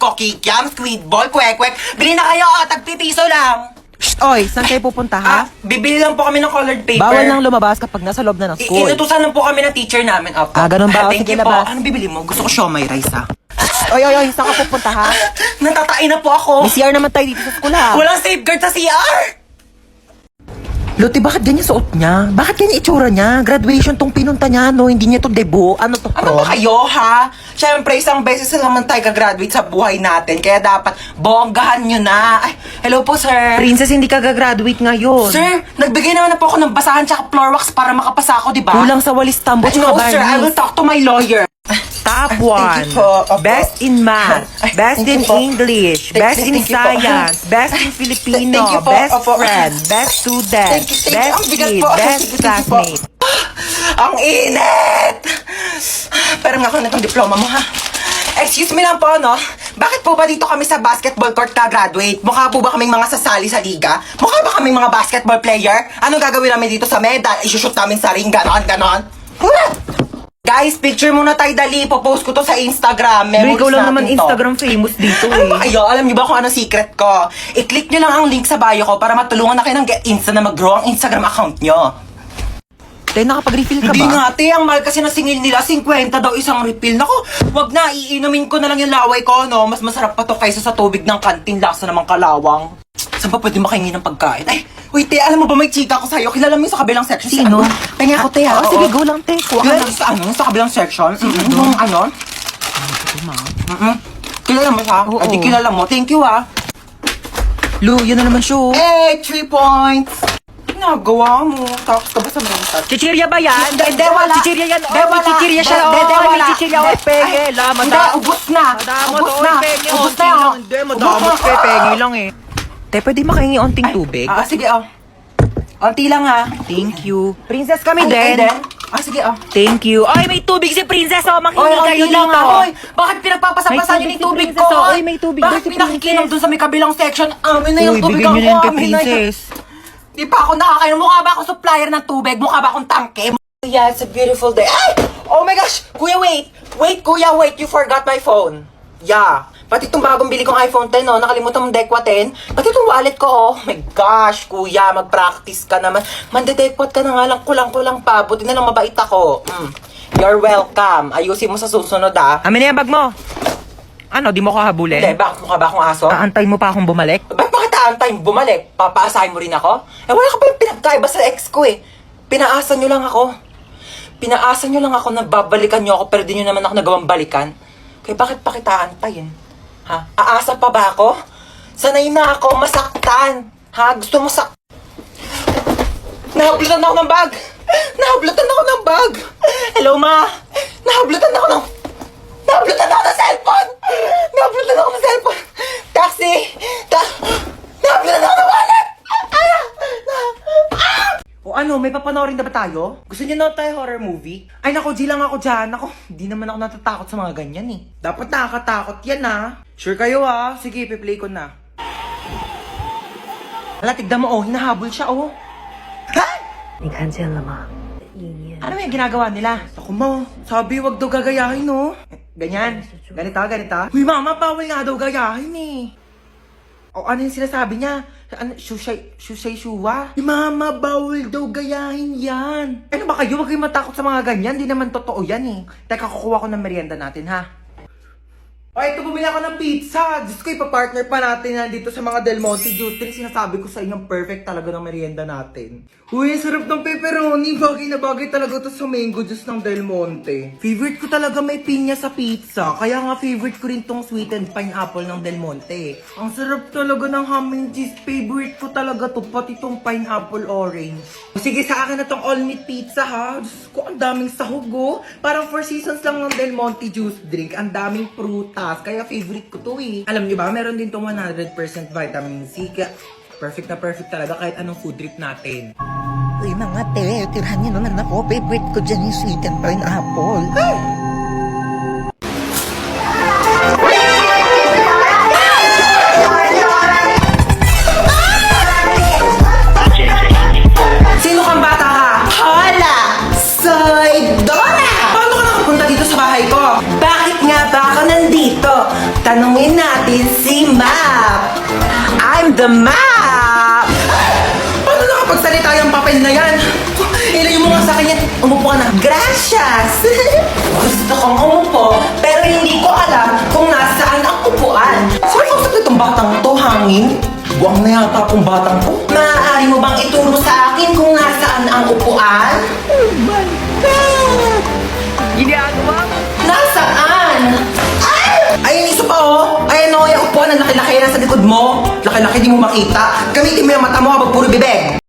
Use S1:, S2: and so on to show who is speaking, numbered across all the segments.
S1: Kikiam, squid ball, kwek-kwek. Bili na kayo, tagpipiso lang.
S2: Oy, saan kayo pupunta ha?
S1: Bibili lang po kami ng colored paper.
S2: Bawal nang lumabas kapag nasa loob na ng school.
S1: Inutusan lang po kami ng teacher namin. Opo.
S2: Ganun ba?
S1: Thank
S2: Sige,
S1: you po.
S2: labas.
S1: Anong bibili mo? Gusto ko siomay rice, ha?
S2: Oy, saan ka pupunta ha?
S1: Natatain na po ako.
S2: May CR naman tayo dito sa school ha.
S1: Walang safeguard sa CR!
S2: Lotte, bakit ganyan suot niya? Bakit ganyan itsura niya? Graduation tong pinunta niya, no? Hindi niya to debut. Ano to,
S1: Ano ba kayo, ha? Siyempre, isang beses na naman tayo gagraduate sa buhay natin. Kaya dapat bonggahan nyo na. Ay, hello po, sir.
S2: Princess, hindi ka gagraduate ngayon.
S1: Sir, nagbigay naman na po ako ng basahan tsaka floor wax para makapasa ako, di ba?
S2: Kulang sa walis tambo
S1: No,
S2: tsaka
S1: sir, I will
S2: varnish.
S1: talk to my lawyer.
S2: Top
S1: Thank you
S2: 1.
S1: po. Opo.
S2: Best in math.
S1: Ay,
S2: Best
S1: thank
S2: in
S1: you po.
S2: English. Best in
S1: Thank you po.
S2: science. Best in Filipino.
S1: Thank you po.
S2: Best
S1: Opo.
S2: friend. Best student.
S1: Thank you.
S2: Best
S1: Ang bigat
S2: kid.
S1: po.
S2: Best
S1: Thank you po.
S2: classmate.
S1: Ang init! Pero nga ako na itong diploma mo, ha? Excuse me lang po, no? Bakit po ba dito kami sa basketball court ka-graduate? Mukha po ba kaming mga sasali sa liga? Mukha ba kaming mga basketball player? Anong gagawin namin dito sa medal? Isushoot namin sa ring, ganon. Guys, picture muna tayo, dali. Popost ko to sa Instagram.
S2: Pero ikaw lang
S1: natin
S2: naman
S1: to.
S2: Instagram famous dito
S1: Ano ba
S2: eh.
S1: kayo? Alam niyo ba kung ano secret ko? I-click niyo lang ang link sa bio ko para matulungan na kayo ng Get Insta na mag-grow ang Instagram account niyo.
S2: Tayo nakapag-refill ka
S1: Hindi
S2: ba?
S1: nga, te. Ang mahal kasi na singil nila, 50 daw isang refill. Naku, wag na. Iinumin ko na lang yung laway ko, no? Mas masarap pa to kaysa sa tubig ng kantin. Lasa namang kalawang. Saan pa pwede makahingi ng pagkain? Ay, wait, te. Alam mo ba may chika ko sa'yo? Kilala mo yung sa kabilang section?
S2: Sino?
S1: Pengi ako, te, ha?
S2: Oh, sige, go lang, te. Kuha ka
S1: Kilala
S2: lang.
S1: mo sa ano? Sa kabilang section? Yung ano? Kilala mo siya?
S2: Oo.
S1: Ay, di kilala mo. Thank you, ha?
S2: Lu, yun na naman siya.
S1: Hey, 3 points! Nagawa mo. Tapos ka ba sa mental?
S2: Chichirya ba yan?
S1: Hindi, wala.
S2: Chichirya yan.
S1: Hindi,
S2: May
S1: wala.
S2: chichirya siya.
S1: Hindi,
S2: May
S1: wala.
S2: chichirya. Oy,
S1: Hindi.
S2: penge.
S1: Ay,
S2: Lamat.
S1: Hindi, ubos na.
S2: Madamot,
S1: Ubos
S2: oy,
S1: na.
S2: penge.
S1: Ubos
S2: Onti
S1: na.
S2: lang. Hindi, madamot ka. Penge lang eh. Te, pwede makahingi onting tubig?
S1: Sige, oh. Onti lang, ha?
S2: Thank you. Princess kami
S1: Ay,
S2: din.
S1: Sige, oh.
S2: Thank you. Ay, may tubig si Princess. Oh, makinig kayo
S1: onti lang,
S2: dito.
S1: ha? Oy, bakit pinagpapasapasan
S2: May
S1: niyo yung
S2: tubig
S1: tubig
S2: si
S1: ko?
S2: Princess, oh.
S1: Oy,
S2: Oy, may tubig
S1: bakit
S2: daw si
S1: pinakikinom
S2: Princess?
S1: dun sa may kabilang section? Amin na yung
S2: Uy,
S1: tubig
S2: bigyan
S1: ko.
S2: niyo yan kay
S1: Amin na yun.
S2: Princess.
S1: Di pa ako nakakain. Mukha ba akong supplier ng tubig? Mukha ba akong tangke? Yeah, it's a beautiful day. Ay! Oh my gosh! Kuya, wait! Wait, kuya, wait! You forgot my phone. Yeah. Pati itong bagong bili kong iPhone 10, oh. Nakalimutan mong Dekwa 10. Pati itong wallet ko, oh. My gosh, kuya, mag-practice ka naman. Mandedekwat ka na nga lang, kulang-kulang pa. Buti na lang mabait ako. You're welcome. Ayusin mo sa susunod, ah.
S2: Amin na yan, bag mo. Ano, di mo ko habulin?
S1: Hindi, bakit mukha ba akong aso?
S2: Aantayin mo pa akong bumalik?
S1: Bakit aantayin bumalik? Papaasahin mo rin ako? Wala ka pa yung pinagkaiba sa ex ko eh. Pinaasa nyo lang ako. Pinaasa nyo lang ako na babalikan nyo ako pero di nyo naman ako nagawang balikan. Kaya bakit pa kita aantayin? Ha? Aasa pa ba ako? Sanay na ako masaktan. Ha? Gusto mo Nahablutan ako ng bag! Nahablutan ako ng bag! Hello, ma! Nahablutan ako ng cellphone! Nahablutan ako ng cellphone! Taxi! Nahablutan ako ng wallet! O ano, may papanoorin na ba tayo? Gusto niyo na tayo horror movie? Ay nako, di lang ako dyan. Ako, di naman ako natatakot sa mga ganyan eh. Dapat nakakatakot yan ha. Sure kayo ha? Sige, ipi-play ko na. Hala, tignan mo oh, hinahabol siya oh. Ha?
S3: 你看见了吗？意念
S1: Ano yung ginagawa nila? Ako mo, sabi wag daw gagayahin, no? Ganyan. Ganito. Uy, mama, bawal nga daw gayahin, eh. O ano yung sinasabi niya? Ano, shuwa? Mama, bawal daw gayahin yan. Ano ba kayo? Huwag kayong matakot sa mga ganyan. Di naman totoo yan, eh. Teka, kukuha ko ng merienda natin, ha? O, ito, bumili ako ng pizza. Diyos ko, ipapartner pa natin yan dito sa mga Del Monte Juice. Sinasabi ko sa inyo, perfect talaga ng merienda natin. Uy, sarap ng pepperoni. Bagay na bagay talaga to sa mango juice ng Del Monte. Favorite ko talaga may pinya sa pizza. Kaya nga favorite ko rin tong sweetened pineapple ng Del Monte. Ang sarap talaga ng ham and cheese. Favorite ko talaga to. Pati tong pineapple orange. Sige, sa akin na tong all meat pizza ha. Diyos ko, ang daming sahog oh. Parang 4 seasons lang ng Del Monte juice drink. Ang daming prutas. Kaya favorite ko to eh. Alam niyo ba, meron din tong 100% vitamin C. Kaya perfect na perfect talaga kahit anong food trip natin.
S4: Uy, mga te, tirahan niyo naman ako. Favorite ko dyan yung sweet and pineapple.
S1: Sino kang bata ka? Hola! Soy Dora! Paano ka nakapunta dito sa bahay ko? Bakit nga ba ako nandito? Tanungin natin natin si Map! I'm the Map! Paano nakapagsalita yung papel na yan? Ilayo mo nga sa akin yan. Umupo ka na. Gracias! Gusto kong umupo, pero hindi ko alam kung nasaan ang upuan. Saan kausap na itong batang to, hangin? Buwang na yata akong batang to. Maaari mo bang ituro sa akin kung nasaan ang upuan? Oh my God! Ginagawa mo? Nasaan? Ayun, isa pa oh. Ayun oh, yung upuan na laki-laki na sa likod mo. Laki-laki di mo makita. Gamitin mo yung mata mo habang puro bibig.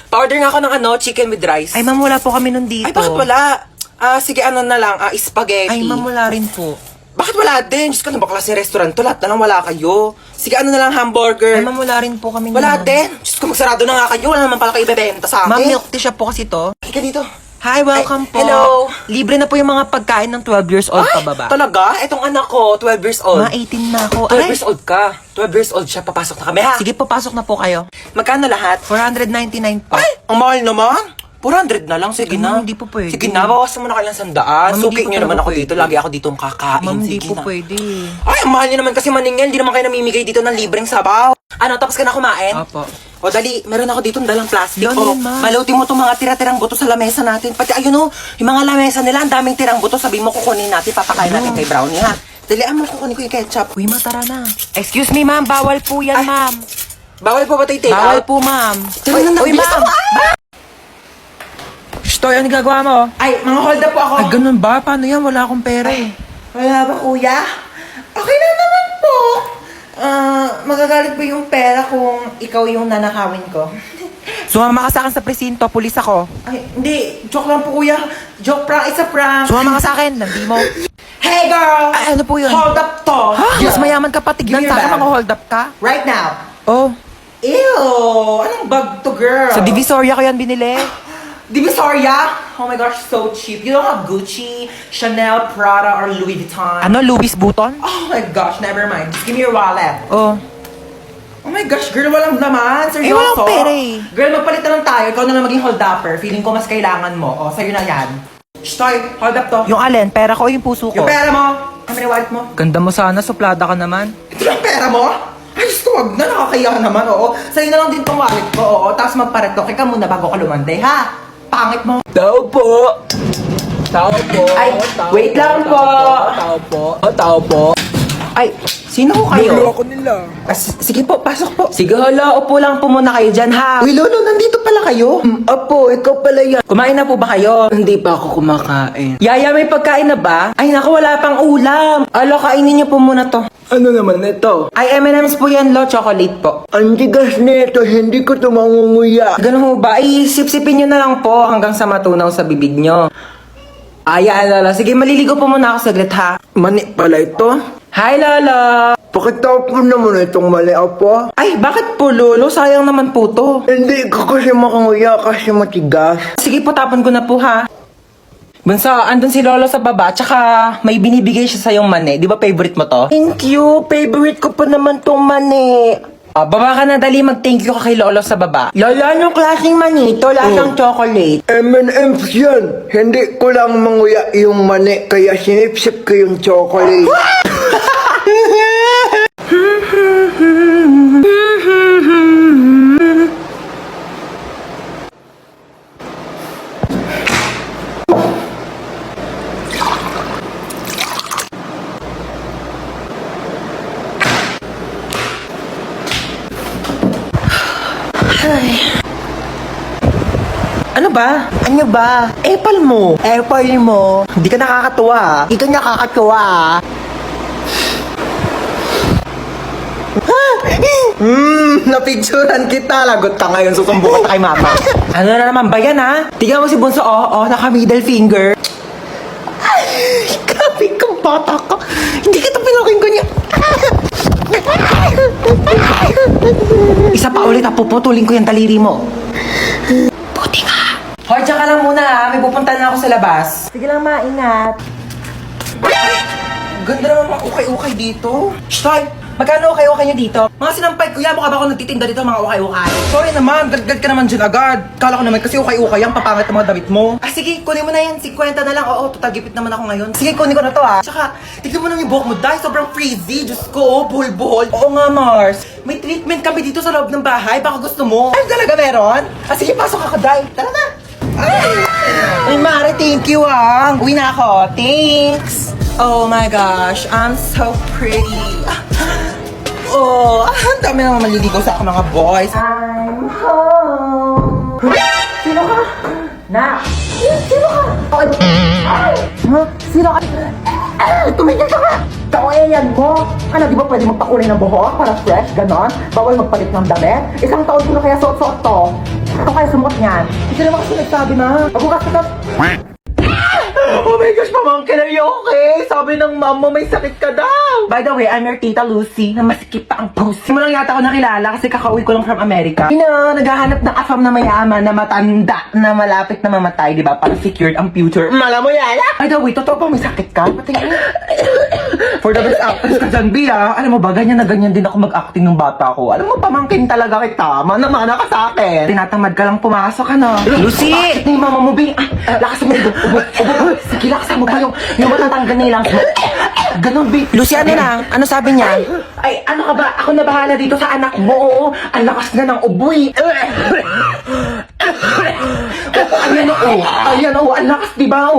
S1: Pa-order nga ako ng chicken with rice.
S2: Ay, ma'am, wala po kami nun dito.
S1: Ay, bakit wala? Sige, ano na lang, spaghetti.
S2: Ay, ma'am, wala rin po.
S1: Bakit wala din? Diyos ko, ano ba klase restaurant to? Lahat na lang wala kayo. Sige, ano na lang, hamburger.
S2: Ay, ma'am, wala rin po kami
S1: Wala
S2: nun.
S1: din. Diyos ko, magsarado na nga kayo. Wala naman pala kayo ibebenta sa akin.
S2: Ma'am, milk tea siya po kasi to.
S1: Halika dito.
S2: Hi, welcome
S1: Ay,
S2: po.
S1: hello.
S2: Libre na po yung mga pagkain ng 12 years old pababa.
S1: Talaga? Etong anak ko, 12 years old.
S2: Mga 18 na ako.
S1: 12
S2: Ay,
S1: years old ka. 12 years old siya. Papasok na kami, ha?
S2: sige po, pasok na po kayo.
S1: Magkano lahat?
S2: 499 po.
S1: Ay, ang mahal naman. 400 na lang, sige na.
S2: Ma'am, hindi po pwede.
S1: Sige na, bawasan mo na kailang 100.
S2: Ma'am, hindi
S1: Suki
S2: po
S1: nyo naman
S2: talaga
S1: ako dito. Lagi ako dito kakain.
S2: Ma'am, hindi
S1: Sige
S2: po
S1: na.
S2: pwede.
S1: Ay, ang mahal nyo naman kasi maningil. Hindi naman kayo namimigay dito ng libreng sabaw. Ano, tapos ka na kumain?
S2: Opo.
S1: O dali, meron ako dito dalang plastic.
S2: Yan,
S1: O,
S2: yan, ma'am.
S1: maluti mo itong mga tira-tirang buto sa lamesa natin. Pati ayun o, yung mga lamesa nila, ang daming tirang buto. Sabi mo kukunin natin, papakain natin kay Brownie, ha? Dali, mo kukunin ko yung ketchup.
S2: Uy, matara na. Excuse me, ma'am. Bawal po yan,
S1: Ay,
S2: ma'am.
S1: Bawal po ba tayo take
S2: Bawal
S1: out?
S2: po, ma'am.
S1: Tara na,
S2: Uy,
S1: bilis
S2: ma'am.
S1: ako,
S2: Shtoy, ano gagawa mo?
S1: Ay, mga hold up po ako.
S2: Ay, ganun ba? Paano yan? Wala akong pera eh.
S1: Wala ba, kuya? Okay lang naman po. Magagalit po yung pera kung ikaw yung nanakawin ko.
S2: Sumama ka sa akin sa presinto. Pulis ako.
S1: Ay, hindi. Joke lang po, kuya. Joke prank. It's a prank.
S2: Sumama ka sa akin. Landi mo.
S1: Hey, girl!
S2: Ay, ano po yun?
S1: Hold up to.
S2: Ha? Mas mayaman ka pa. Tignan
S1: Give me
S2: sa akin
S1: your bag.
S2: mga hold up ka.
S1: Right now.
S2: Oh,
S1: Ew! Anong bag to, girl?
S2: sa Divisoria ko yan binili.
S1: Divisoria? Oh my gosh, so cheap. You don't have Gucci, Chanel, Prada, or Louis Vuitton.
S2: Ano, Louis Vuitton?
S1: Oh my gosh, never mind. Just give me your wallet.
S2: Oh.
S1: Oh my gosh, girl, walang laman. Seryoso?
S2: walang pera eh.
S1: Girl, magpalit na lang tayo. Ikaw na lang maging hold-upper. Feeling ko mas kailangan mo. O, sa'yo na yan. Shtoy, hold up to.
S2: Yung alin, pera ko o yung puso ko?
S1: Yung pera mo. Kami na wallet mo.
S2: Ganda mo sana, suplada ka naman.
S1: Ito lang pera mo? Ay, gusto, wag na. Nakakaya ka naman, oo. Sa'yo na lang din tong wallet ko, oo. Tapos magparetoke ka muna bago ka lumanday, ha? Pangit mo.
S5: Tao po. Tao po.
S1: Ay, wait lang po.
S5: Tao po. Tao po.
S1: Ay, sino ko kayo?
S5: Loko nila.
S1: Sige po, pasok po. Sige, hala, upo lang po muna kayo dyan, ha? Uy, Lolo, nandito pala kayo?
S5: Apo, ikaw pala yan.
S1: Kumain na po ba kayo?
S5: Hindi pa ako kumakain.
S1: Yaya, may pagkain na ba? Ay, naku, wala pang ulam. Alo, kainin niyo po muna to.
S5: Ano naman ito?
S1: Ay, M&M's po yan, lo. Chocolate po.
S5: Ang tigas nito, hindi ko ito mangunguya.
S1: Ganun ho ba? Ay, sip-sipin nyo na lang po hanggang sa matunaw sa bibig nyo. Ay, Lola. Sige, maliligo po muna ako saglit, ha?
S5: Mani pala ito.
S1: Hi, Lola.
S5: Pakitaw po naman itong mali, apo.
S1: Ay, bakit po, Lolo? Sayang naman po to.
S5: Hindi ko kasi makanguya kasi matigas.
S1: Sige po, tapon ko na po, ha? Bunso, andun si Lolo sa baba, tsaka may binibigay siya sa yung mani. Di ba favorite mo to?
S5: Thank you. Favorite ko pa naman tong mani.
S1: Baba ka na, dali. Mag-thank you ka kay Lolo sa baba.
S5: Lala, anong klaseng mani ito? Lasang chocolate. M&M's yan. Hindi ko lang manguya yung mani, kaya sinipsip ko yung chocolate.
S1: Ano ba?
S5: Ano ba?
S1: Apple mo.
S5: Apple mo.
S1: Hindi ka nakakatuwa, ah.
S5: Ito nakakatuwa.
S1: Napicturan kita. Lagot ka ngayon. Susumbukan ka kay mama. Ano na naman ba yan, ha? Tingnan mo si Bunso, naka middle finger.
S5: Grabe kang bata ka. Hindi kita pinakinggan niya.
S2: Isa pa ulit, puputulin ko yung daliri mo. Buti ka. Hoy, tsaka lang muna ha. May pupunta na ako sa labas. Sige lang, maingat. Ganda naman mga ukay-ukay dito. Shtoy, magkano ukay-ukay nyo dito? Mga sinampay, kuya, mukha ba ako nagtitinda dito mga ukay-ukay? Sorry naman, gad ka naman dyan agad. Kala ko naman kasi ukay-ukay ang papangit ng mga damit mo. Ah, sige, kunin mo na yan. 50 na lang. Oo, total gipit naman ako ngayon. Sige, kunin ko na to ah. Tsaka, tignan mo naman yung buhok mo, dahil sobrang frizzy. Diyos ko, oh, buhol-buhol. Oo nga, Mars. May treatment kami dito sa loob ng bahay. Baka gusto mo. Ay, talaga meron? Ah, sige, pasok ako, Day. Tara na. Ay, Mare, thank you ah. Uwi na ako. Thanks. Oh my gosh, I'm so pretty. Oh, ang dami naman maliligaw sa akin mga boys. I'm home. Sino ka? Na. Sino ka? Ay! Huh? Sino ka? Tumigil ka ka! Kawayan mo! Ano, di ba pwede magpakulay ng buhok para fresh, ganon? Bawal magpalit ng damit? Isang taon ko na kaya suot-suot to. Ito kaya sumot niyan. Hindi naman kasi nagsabi na. Magugas ka. Oh my gosh, pamangkin, are you okay? Sabi ng mom mo may sakit ka daw. By the way, I'm your tita Lucy na masikip pa ang pussy. Mo lang yata ako nakilala kasi kakauwi ko lang from America. Naghahanap ng afam na mayaman na matanda na malapit na mamatay, di ba? Para secured ang future. Mala mo yan? By the way, totoo pa may sakit ka? Patingin. For the best actress ka dyan, Bia. Alam mo ba, ganyan na ganyan din ako mag-acting ng bata ko. Alam mo, pamangkin talaga kita. Mana ka sa akin. Tinatamad ka lang pumasok, ano? Lucy! Bakit ni mama mo, Bia? Lakas mo, ubo. Sige, lakasan mo pa yung matatanggal nilang. Ganon, Bia. Lucy, ano na? Ano sabi niya? Ay, ano ka ba? Ako na bahala dito sa anak mo. Oo, ang lakas na ng uboy. Ayan, oo. Ang lakas, di ba?